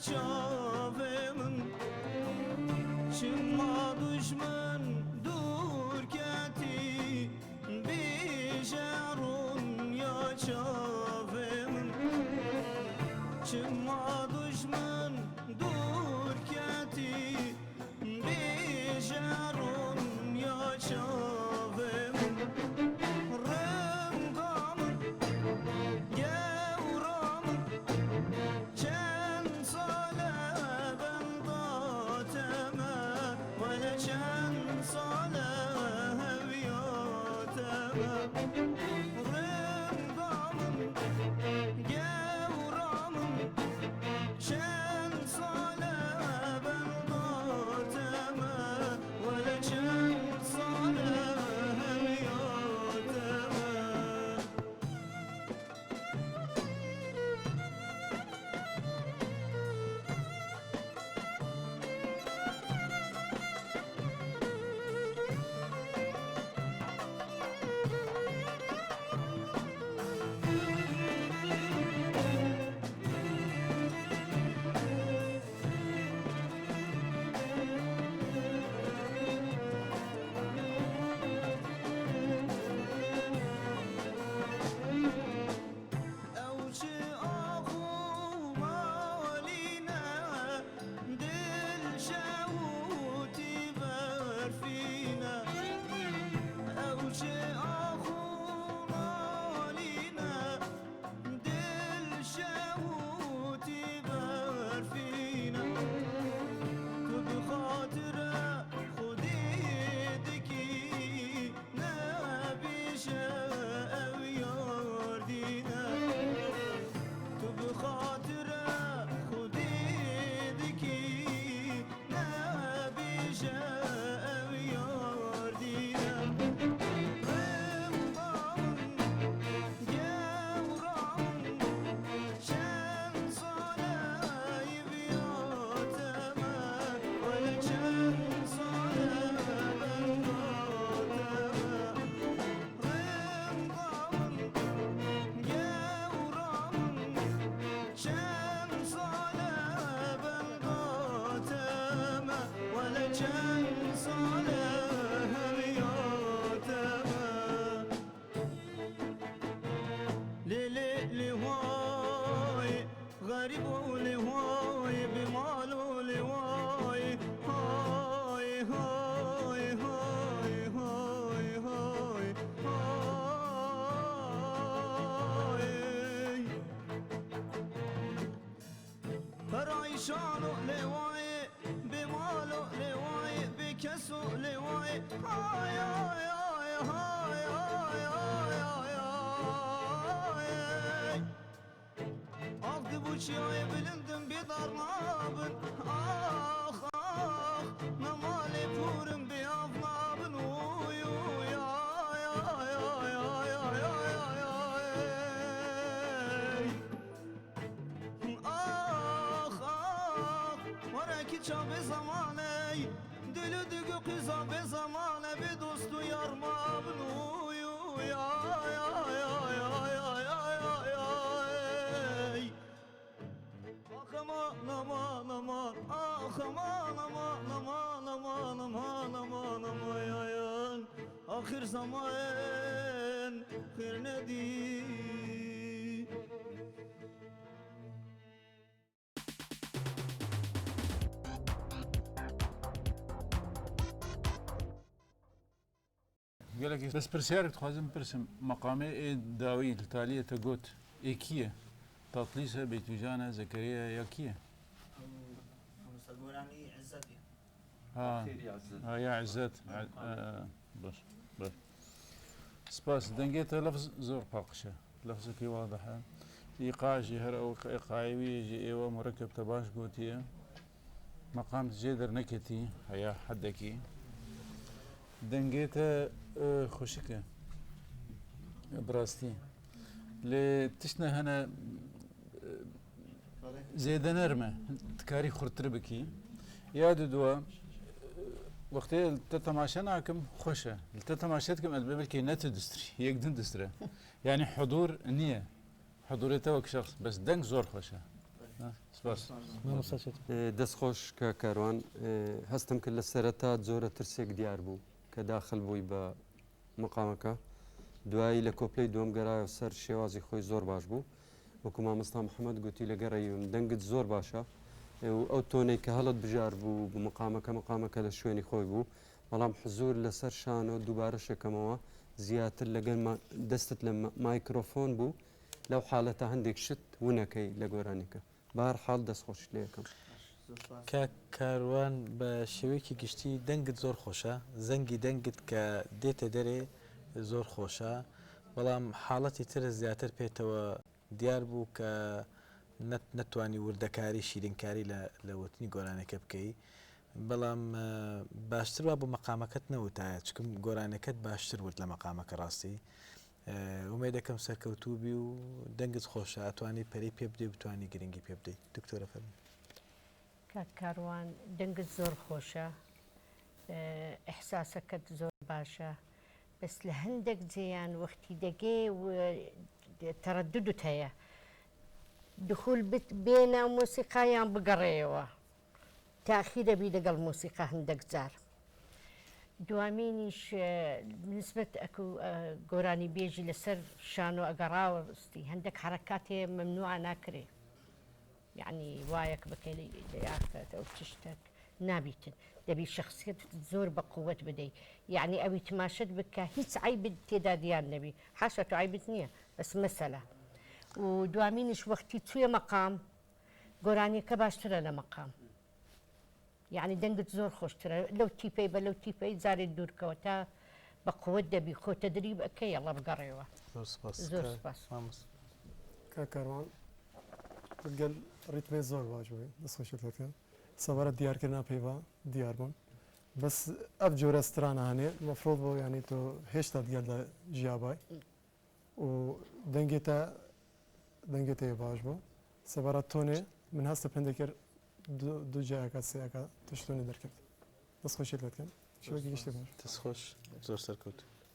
çavemin çıma düşman dur keti bijarun ya çavemin çıma düşman dur keti bijarun ya çavemin rımgamın gevramın çen sale ben dateme vele çen sale heviyateme rımgamın gevramın çen sale ben dateme vele çen sale heviyateme أوجي أخو مالينا دل شوتي برفينا أوجي أخو مالينا دل شوتي برفينا بخاطره خدي دكي نبي شاء وياردينا بخاطره خدي دكي نبي شاء وياردينا رمضان جوران شن صلاة بياتما ولا شن صلاة بناتما رمضان جوران شن صلاة بناتما ولا شن صلاة بياتما ليلي هواي غريب ولهواي بماله لهواي هاي هاي هاي هاي هاي هاي فرايشانو لهواي بماله لهواي بكسو لهواي هاي هاي هاي هاي هاي هاي هاي Aldı bu çiğe bilindim bir darlabın Ah ah Namale purum bir avlabın Uy uy ay ay ay ay ay ay ay ay Ah ah Varaki çabe zamane Dili dügü kıza be zamane Bir dostu yarmabın Uy uy ay ay ay ay ay ay ay ay aman aman aman ah aman aman aman aman aman aman aman yayan ahir zaman khir nedi قال لك بس برسيارك تخازم برسم مقامي داوي التالية تقوت إيكية تطليسة بيتوجانا زكريا ياكية مستقبلاني عزتي يا عزت بس بس سباس دنجيت لفظ زور باقشة لفظك واضحة إيقاع جهر أو إيقاعي جي إيوة مركب تباش قوتية مقام جيدر نكتي هيا حدكي دنجيت خوشكة براستي لتشنا هنا زيدا نرمة تكاري خرطر بكي يا دوا وقتی التتماشا ناكم خوشة التتماشاتكم الباب الكينات دستري يقدن دستري يعني حضور نية حضورته وك شخص بس دنك زور خوشة سپاس مامۆستا چێت دەستخۆش کە کاروان هەستم کرد لە سەرەتا جۆرە ترسێک دیار بوو کە داخل بووی بە مقامەکە دوایی لە کۆپلەی دووەم گەرایە سەر شێوازی خۆی زۆر باش بوو وەکو مامۆستا محەممەد گوتی لە گەڕەیون دەنگت زۆر باشە ئەو تۆنەی کە هەڵت بژار بوو بە مقامەکە لە شوێنی خۆی بوو بەڵام حزور لەسەر شانۆ دووبارە شەکەمەوە زیاتر لەگەن دەستت لە مایکرۆفۆن بوو لەو حاڵەتە هەندێک شت ونەکەی لە گۆرانیکە بار حاڵ دەستخۆش لێ یەکەم کە کاروان بە شێوەیەکی گشتی دەنگت زۆر خۆشە زەنگی دەنگت کە دێتە دەرێ زۆر خۆشە بەڵام حاڵەتی ترە زیاتر پێێتەوە دیار بوو کە نەتوانی وردەکاری شیرینکاری لە وتنی گۆرانەکە بکەی بەڵام باشتر وا بۆ مەقامەکەت نەوتایە چکم گۆرانەکەت باشتر وت لە مەقامەکە ڕاستی ومێ دەکەم سەرکەوتوبی و دەنگت خۆشە ئەتوانی پەری پێ بدەی بتوانی گرنگی پێ بدەیت دکتۆرە فەرمی کاروان دەنگت زۆر خۆشە ئەحساسەکەت زۆر باشە بەس لە هەندێک جێیان وەختی دەگێ تەڕەددت هەیە دخول بێنە مۆسیقایان بگەڕێەوە تاخی دەبی لەگەڵ مۆسیقا هەندێک جار دوامینیش نسبەت ئەکو گۆرانی بێژی لەسەر شان و ئەگەڕاوەستی هەندێک حرکات هەیە مەمنوع ناکرێ یعنی وایەک بکەی یاکات ئەو تشتێک نابیتن دەبی شخصیت زۆر بە قووەت بدەیت یعنی ئەوی تماشت بکە هیچ عیبت تێدا دیان نەبی حاشە تو عیبت نییە بەس مەسەلە و دوامینش وەختی توێ مەقام گۆرانیەکە باشترە لە مەقام یعنی دەنگت زۆر خۆشترە لەو تیپەی بە لەو تیپەی جارێت دوورکەوە تا بە قووەت دەبی خۆتە دەری بەکەی ئەڵە بگەڕێەوە زۆر سپاس کاروان گەل ڕیتمێ زۆر باش بووی دەستخۆشێتەکە سەوارە دیارکردنا پێیوە دیار بوون بەس ئەف جۆرە سترانە هەنێ مەفرۆڵ بۆ ینی تۆ هێشتا دیگەل لە ژیابای و دەنگێت باش بوو سەبارەت تۆنێ من هەستە پندێک کرد دوو جایەکە سەیەکە تشتۆنی دەرکرد دەستخۆشێت لەکەم شوەکی گشتی باش دەستخۆش زۆر سەرکەوت